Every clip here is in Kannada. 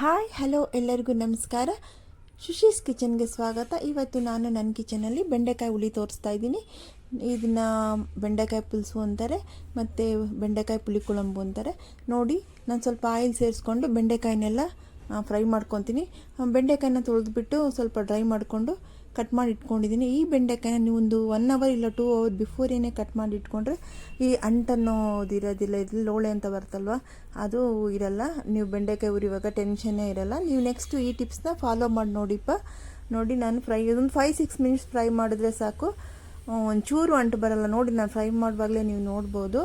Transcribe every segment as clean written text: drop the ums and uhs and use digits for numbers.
ಹಾಯ್ ಹಲೋ ಎಲ್ಲರಿಗೂ ನಮಸ್ಕಾರ. ಶುಶೀಸ್ ಕಿಚನ್ಗೆ ಸ್ವಾಗತ. ಇವತ್ತು ನಾನು ನನ್ನ ಕಿಚನಲ್ಲಿ ಬೆಂಡೆಕಾಯಿ ಹುಳಿ ತೋರಿಸ್ತಾ ಇದ್ದೀನಿ. ಇದನ್ನು ಬೆಂಡೆಕಾಯಿ ಪುಲ್ಸು ಅಂತಾರೆ, ಮತ್ತು ಬೆಂಡೆಕಾಯಿ ಪುಳಿಕುಳಂಬು ಅಂತಾರೆ. ನೋಡಿ, ನಾನು ಸ್ವಲ್ಪ ಆಯಿಲ್ ಸೇರಿಸ್ಕೊಂಡು ಬೆಂಡೆಕಾಯಿನೆಲ್ಲ ಫ್ರೈ ಮಾಡ್ಕೊತೀನಿ. ಬೆಂಡೆಕಾಯಿನ ತೊಳೆದ್ಬಿಟ್ಟು ಸ್ವಲ್ಪ ಡ್ರೈ ಮಾಡಿಕೊಂಡು ಕಟ್ ಮಾಡಿ ಇಟ್ಕೊಂಡಿದ್ದೀನಿ. ಈ ಬೆಂಡೆಕಾಯಿನ ನೀವು ಒಂದು 1 ಅವರ್ ಇಲ್ಲ 2 ಅವರ್ ಬಿಫೋರೇನೆ ಕಟ್ ಮಾಡಿ ಇಟ್ಕೊಂಡ್ರೆ ಈ ಅಂಟನ್ನೋದಿರೋದಿಲ್ಲ. ಇದು ಲೋಳೆ ಅಂತ ಬರ್ತಲ್ವ, ಅದು ಇರಲ್ಲ. ನೀವು ಬೆಂಡೆಕಾಯಿ ಉರಿವಾಗ ಟೆನ್ಷನ್ನೇ ಇರಲ್ಲ. ನೀವು ನೆಕ್ಸ್ಟು ಈ ಟಿಪ್ಸ್ನ ಫಾಲೋ ಮಾಡಿ ನೋಡಿಪ್ಪ. ನೋಡಿ, ನಾನು ಇದೊಂದು 5-6 ಮಿನಿಟ್ಸ್ ಫ್ರೈ ಮಾಡಿದ್ರೆ ಸಾಕು, ಒಂಚೂರು ಅಂಟು ಬರಲ್ಲ. ನೋಡಿ, ನಾನು ಫ್ರೈ ಮಾಡುವಾಗಲೇ ನೀವು ನೋಡ್ಬೋದು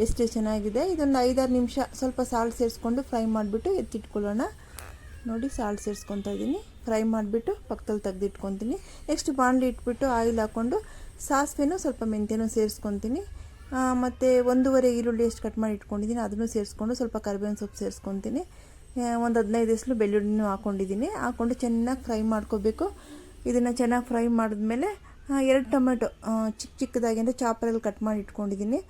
ಎಷ್ಟು ಚೆನ್ನಾಗಿದೆ. ಇದೊಂದು 5-6 ನಿಮಿಷ ಸ್ವಲ್ಪ ಸಾಲ್ಟ್ ಸೇರಿಸ್ಕೊಂಡು ಫ್ರೈ ಮಾಡಿಬಿಟ್ಟು ಎತ್ತಿಟ್ಕೊಳ್ಳೋಣ. ನೋಡಿ, ಸಾಲ್ಟ್ ಸೇರಿಸ್ಕೊತಾ ಇದ್ದೀನಿ. ಫ್ರೈ ಮಾಡಿಬಿಟ್ಟು ಪಕ್ಕದಲ್ಲಿ ತೆಗೆದಿಟ್ಕೊತೀನಿ. ನೆಕ್ಸ್ಟ್ ಬಾಣಲಿ ಇಟ್ಬಿಟ್ಟು ಆಯಿಲ್ ಹಾಕ್ಕೊಂಡು ಸಾಸಿವೆನೂ ಸ್ವಲ್ಪ ಮೆಂತ್ಯನೂ ಸೇರಿಸ್ಕೊತೀನಿ. ಮತ್ತು 1.5 ಈರುಳ್ಳಿ ಎಷ್ಟು ಕಟ್ ಮಾಡಿ ಇಟ್ಕೊಂಡಿದ್ದೀನಿ ಅದನ್ನು ಸೇರಿಸ್ಕೊಂಡು ಸ್ವಲ್ಪ ಕರಿಬೇವಿನ ಸೊಪ್ಪು ಸೇರಿಸ್ಕೊತೀನಿ. ಒಂದು 15 ಎಸಳು ಬೆಳ್ಳುಳ್ಳಿನೂ ಹಾಕ್ಕೊಂಡು ಚೆನ್ನಾಗಿ ಫ್ರೈ ಮಾಡ್ಕೋಬೇಕು. ಇದನ್ನು ಚೆನ್ನಾಗಿ ಫ್ರೈ ಮಾಡಿದ್ಮೇಲೆ 2 ಟೊಮೆಟೊ ಚಿಕ್ಕದಾಗಿ ಅಂದರೆ ಚಾಪರಲ್ಲಿ ಕಟ್ ಮಾಡಿ ಇಟ್ಕೊಂಡಿದ್ದೀನಿ.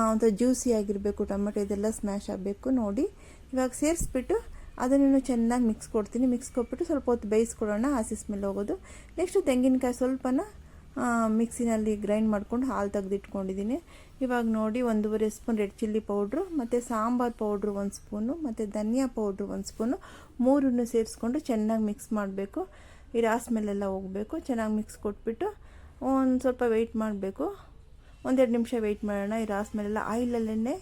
ಒಂಥರ ಜ್ಯೂಸಿ ಆಗಿರಬೇಕು ಟೊಮೆಟೊ, ಇದೆಲ್ಲ ಸ್ಮ್ಯಾಶ್ ಆಗಬೇಕು. ನೋಡಿ, ಇವಾಗ ಸೇರಿಸ್ಬಿಟ್ಟು ಅದನ್ನು ಚೆನ್ನಾಗಿ ಮಿಕ್ಸ್ ಕೊಟ್ಬಿಟ್ಟು ಸ್ವಲ್ಪ ಹೊತ್ತು ಬೇಯಿಸ್ಕೊಡೋಣ, ಹಸಿ ಸ್ಮೆಲ್ ಹೋಗೋದು. ನೆಕ್ಸ್ಟು ತೆಂಗಿನಕಾಯಿ ಸ್ವಲ್ಪನ ಮಿಕ್ಸಿನಲ್ಲಿ ಗ್ರೈಂಡ್ ಮಾಡ್ಕೊಂಡು ಹಾಲು ತೆಗೆದಿಟ್ಕೊಂಡಿದ್ದೀನಿ. ಇವಾಗ ನೋಡಿ, 1.5 ಸ್ಪೂನ್ ರೆಡ್ ಚಿಲ್ಲಿ ಪೌಡ್ರು ಮತ್ತು ಸಾಂಬಾರು ಪೌಡ್ರು 1 ಸ್ಪೂನು ಮತ್ತು ಧನಿಯಾ ಪೌಡ್ರು 1 ಸ್ಪೂನು, 3 ಸೇರಿಸ್ಕೊಂಡು ಚೆನ್ನಾಗಿ ಮಿಕ್ಸ್ ಮಾಡಬೇಕು. ಈ ರಾ ಸ್ಮೆಲ್ಲೆಲ್ಲ ಹೋಗಬೇಕು. ಚೆನ್ನಾಗಿ ಮಿಕ್ಸ್ ಕೊಟ್ಬಿಟ್ಟು ಒಂದು ಸ್ವಲ್ಪ ವೆಯ್ಟ್ ಮಾಡಬೇಕು. 1-2 ನಿಮಿಷ ವೆಯ್ಟ್ ಮಾಡೋಣ. ಈ ರಾ ಸ್ಮೆಲ್ಲೆಲ್ಲ ಆಯಿಲಲ್ಲೇ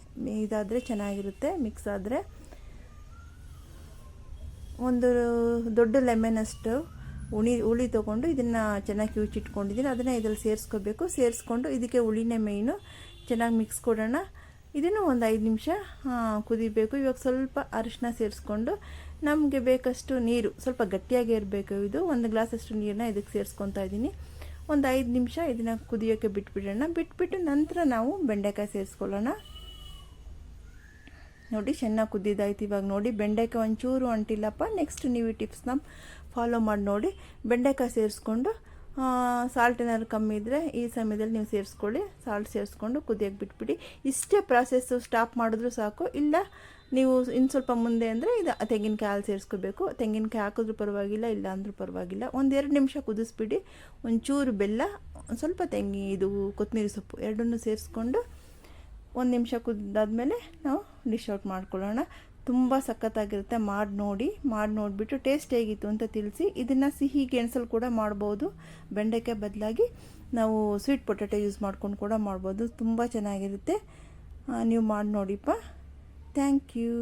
ಇದಾದರೆ ಚೆನ್ನಾಗಿರುತ್ತೆ. ಮಿಕ್ಸ್ ಆದರೆ ಒಂದು ದೊಡ್ಡ ಲೆಮನಷ್ಟು ಹುಳಿ ತೊಗೊಂಡು ಇದನ್ನು ಚೆನ್ನಾಗಿ ಕಿವುಚಿಟ್ಕೊಂಡಿದ್ದೀನಿ. ಅದನ್ನು ಇದರಲ್ಲಿ ಸೇರಿಸ್ಕೊಂಡು ಇದಕ್ಕೆ ಹುಳಿನೇ ಮೇಯ್ನು. ಚೆನ್ನಾಗಿ ಮಿಕ್ಸ್ ಕೊಡೋಣ. ಇದನ್ನು ಒಂದು 5 ನಿಮಿಷ ಕುದಿಬೇಕು. ಇವಾಗ ಸ್ವಲ್ಪ ಅರಿಶಿನ ಸೇರಿಸ್ಕೊಂಡು ನಮಗೆ ಬೇಕಷ್ಟು ನೀರು, ಸ್ವಲ್ಪ ಗಟ್ಟಿಯಾಗೇ ಇರಬೇಕು. ಇದು 1 ಗ್ಲಾಸಷ್ಟು ನೀರನ್ನ ಇದಕ್ಕೆ ಸೇರಿಸ್ಕೊತಾ ಇದ್ದೀನಿ. ಒಂದು 5 ನಿಮಿಷ ಇದನ್ನು ಕುದಿಯೋಕ್ಕೆ ಬಿಟ್ಬಿಟ್ಟು ನಂತರ ನಾವು ಬೆಂಡೆಕಾಯಿ ಸೇರಿಸ್ಕೊಳ್ಳೋಣ. ನೋಡಿ, ಚೆನ್ನಾಗಿ ಕುದ್ದಿದ್ದಾಯ್ತು. ಇವಾಗ ನೋಡಿ, ಬೆಂಡೆಕಾಯಿ ಒಂಚೂರು ಅಂಟಿಲ್ಲಪ್ಪ. ನೆಕ್ಸ್ಟ್ ನೀವು ಈ ಟಿಪ್ಸ್ನ ಫಾಲೋ ಮಾಡಿ ನೋಡಿ. ಬೆಂಡೆಕಾಯಿ ಸೇರಿಸ್ಕೊಂಡು ಸಾಲ್ಟ್ ಏನಾದ್ರು ಕಮ್ಮಿ ಇದ್ದರೆ ಈ ಸಮಯದಲ್ಲಿ ನೀವು ಸೇರಿಸ್ಕೊಳ್ಳಿ. ಸಾಲ್ಟ್ ಸೇರಿಸ್ಕೊಂಡು ಕುದಿಯೋಕ್ಕೆ ಬಿಟ್ಬಿಡಿ. ಇಷ್ಟೇ ಪ್ರಾಸೆಸ್ಸು. ಸ್ಟಾಪ್ ಮಾಡಿದ್ರೂ ಸಾಕು. ಇಲ್ಲ ನೀವು ಇನ್ನು ಸ್ವಲ್ಪ ಮುಂದೆ ಅಂದರೆ ಇದು ತೆಂಗಿನಕಾಯಿ ಹಾಲು ಸೇರಿಸ್ಕೋಬೇಕು. ತೆಂಗಿನಕಾಯಿ ಹಾಕಿದ್ರೂ ಪರವಾಗಿಲ್ಲ, ಇಲ್ಲ ಅಂದರೂ ಪರವಾಗಿಲ್ಲ. 1-2 ನಿಮಿಷ ಕುದಿಸ್ಬಿಡಿ. ಒಂಚೂರು ಬೆಲ್ಲ, ಸ್ವಲ್ಪ ಇದು ಕೊತ್ತಂಬರಿ ಸೊಪ್ಪು ಎರಡನ್ನೂ ಸೇರಿಸ್ಕೊಂಡು 1 ನಿಮಿಷ ಕುದ್ದಾದ್ಮೇಲೆ ನಾವು ಡಿಶ್ ಔಟ್ ಮಾಡ್ಕೊಳ್ಳೋಣ. ತುಂಬ ಸಖತ್ತಾಗಿರುತ್ತೆ. ಮಾಡಿ ನೋಡಿಬಿಟ್ಟು ಟೇಸ್ಟ್ ಹೇಗಿತ್ತು ಅಂತ ತಿಳಿಸಿ. ಇದನ್ನು ಸಿಹಿ ಗೆಣಸಲ್ಲಿ ಕೂಡ ಮಾಡ್ಬೋದು. ಬೆಂಡೆಕಾಯಿ ಬದಲಾಗಿ ನಾವು ಸ್ವೀಟ್ ಪೊಟ್ಯಾಟೊ ಯೂಸ್ ಮಾಡ್ಕೊಂಡು ಕೂಡ ಮಾಡ್ಬೋದು. ತುಂಬ ಚೆನ್ನಾಗಿರುತ್ತೆ. ನೀವು ಮಾಡಿ ನೋಡಿಪ್ಪ. Thank you.